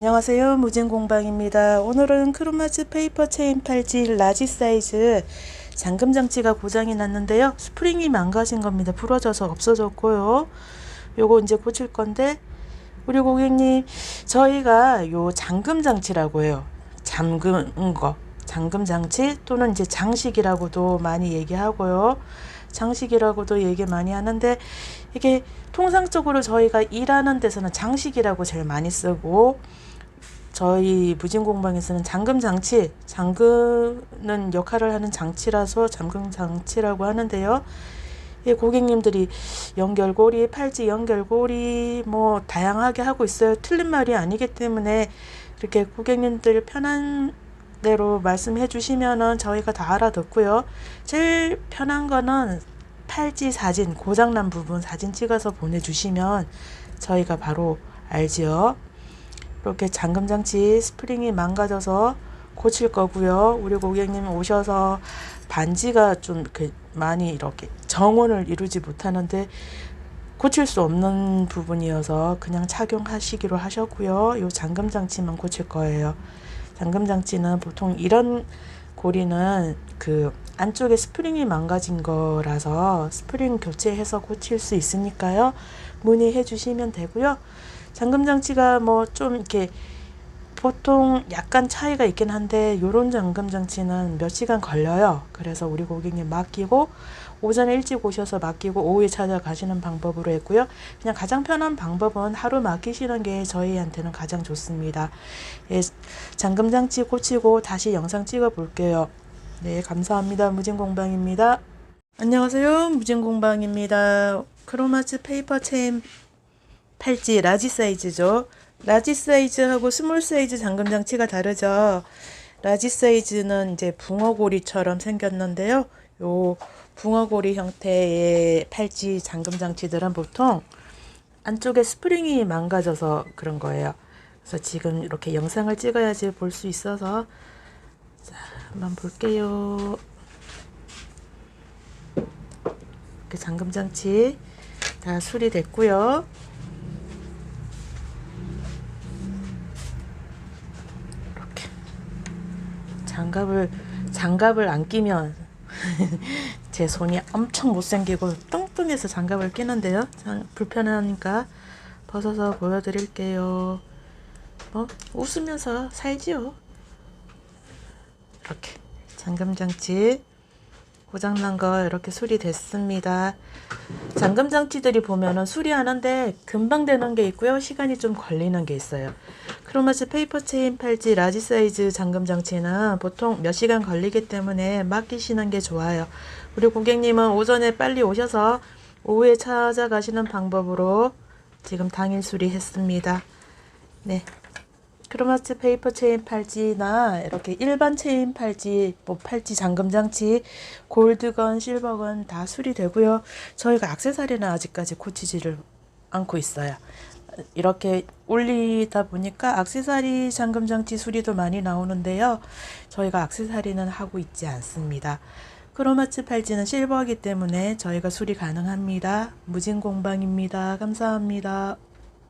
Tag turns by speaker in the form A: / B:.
A: 안녕하세요, 무진공방입니다. 오늘은 크로마츠 페이퍼 체인 팔찌 라지 사이즈 잠금 장치가 고장이 났는데요. 스프링이 망가진 겁니다. 부러져서 없어졌고요. 요거 이제 고칠 건데, 우리 고객님, 저희가 요 잠금 장치라고 해요. 잠금 거, 잠금 장치 또는 이제 장식이라고도 많이 얘기하고요. 장식이라고도 얘기 많이 하는데, 이게 통상적으로 저희가 일하는 데서는 장식이라고 제일 많이 쓰고, 저희 무진공방에서는 잠금 장치, 잠그는 역할을 하는 장치라서 잠금 장치라고 하는데요. 예, 고객님들이 연결고리, 팔찌 연결고리 뭐 다양하게 하고 있어요. 틀린 말이 아니기 때문에 이렇게 고객님들 편한 대로 말씀해 주시면은 저희가 다 알아듣고요. 제일 편한 거는 팔찌 사진, 고장난 부분 사진 찍어서 보내주시면 저희가 바로 알지요. 이렇게 잠금 장치 스프링이 망가져서 고칠 거고요. 우리 고객님 오셔서 반지가 좀 많이 이렇게 정원을 이루지 못하는데 고칠 수 없는 부분이어서 그냥 착용하시기로 하셨고요. 이 잠금 장치만 고칠 거예요. 잠금 장치는 보통 이런 고리는 그 안쪽에 스프링이 망가진 거라서 스프링 교체해서 고칠 수 있으니까요. 문의해 주시면 되고요. 잠금 장치가 뭐 좀 이렇게 보통 약간 차이가 있긴 한데 요런 잠금 장치는 몇 시간 걸려요. 그래서 우리 고객님 맡기고 오전에 일찍 오셔서 맡기고 오후에 찾아가시는 방법으로 했고요. 그냥 가장 편한 방법은 하루 맡기시는 게 저희한테는 가장 좋습니다. 예, 잠금 장치 고치고 다시 영상 찍어 볼게요. 네, 감사합니다. 무진공방입니다. 안녕하세요, 무진공방입니다. 크로마츠 페이퍼 체인 팔찌 라지 사이즈죠. 라지 사이즈하고 스몰 사이즈 잠금 장치가 다르죠. 라지 사이즈는 이제 붕어고리처럼 생겼는데요. 요 붕어고리 형태의 팔찌 잠금 장치들은 보통 안쪽에 스프링이 망가져서 그런 거예요. 그래서 지금 이렇게 영상을 찍어야지 볼 수 있어서 자, 한번 볼게요. 이렇게 잠금 장치 다 수리됐고요. 장갑을 안 끼면 제 손이 엄청 못생기고 뚱뚱해서 장갑을 끼는데요. 불편하니까 벗어서 보여드릴게요. 웃으면서 살지요. 이렇게 잠금 장치 고장난 거 이렇게 수리됐습니다. 잠금 장치들이 보면은 수리하는데 금방 되는 게 있고요. 시간이 좀 걸리는 게 있어요. 크로마츠 페이퍼 체인 팔찌 라지 사이즈 잠금 장치는 보통 몇 시간 걸리기 때문에 맡기시는 게 좋아요. 우리 고객님은 오전에 빨리 오셔서 오후에 찾아가시는 방법으로 지금 당일 수리했습니다. 네. 크로마츠 페이퍼 체인 팔찌나 이렇게 일반 체인 팔찌, 뭐 팔찌 잠금 장치, 골드건, 실버건 다 수리되고요. 저희가 액세서리는 아직까지 고치지를 않고 있어요. 이렇게 올리다 보니까 액세서리 잠금 장치 수리도 많이 나오는데요. 저희가 액세서리는 하고 있지 않습니다. 크로마츠 팔찌는 실버이기 때문에 저희가 수리 가능합니다. 무진공방입니다. 감사합니다.